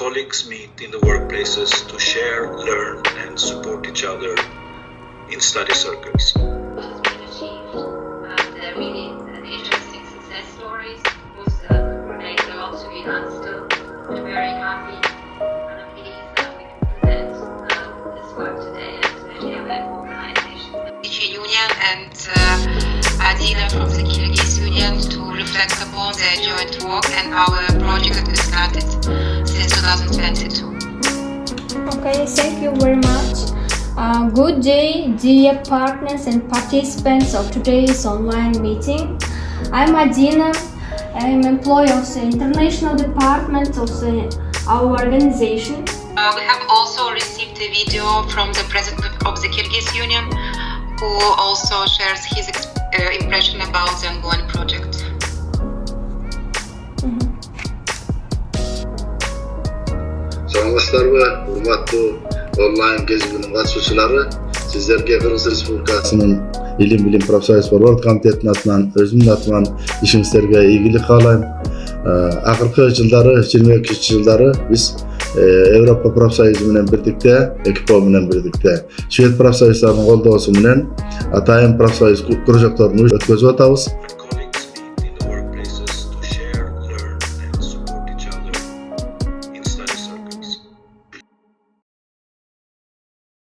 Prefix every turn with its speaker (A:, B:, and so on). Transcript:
A: colleagues meet in the workplaces to share, learn, and support each other in study circles.
B: They're really interesting success stories. Most remains a lot to be done still. We're very happy and I'm pleased that we can present this work today at the GMF organization. Union and Adina from the Kyrgyz Union to reflect upon their joint work and our project that we started since 2022.
C: Okay, thank you very much. Good day, dear partners and participants of today's online meeting. I'm Adina. I'm employee of the international department of our organization.
B: We have also received a video from the president of the Kyrgyz Union, who also shares his impression about the ongoing project.
D: Саламатсыздарбы, урматтуу онлайн кезигинин катышуучулары. Сиздерге Кыргыз Республикасынын илим билим профсоюз Борбордук комитетинин атынан, өзүмдүн атыман ишиңиздерге ийгилик каалайм. Акыркы жылдары, 22-жылдары биз Европа профсоюзу менен бирдикте, Екпо менен бирдикте, Швед профсоюздарынын колдоосу менен атайын профсоюз кружокторун өткөзүп атабыз.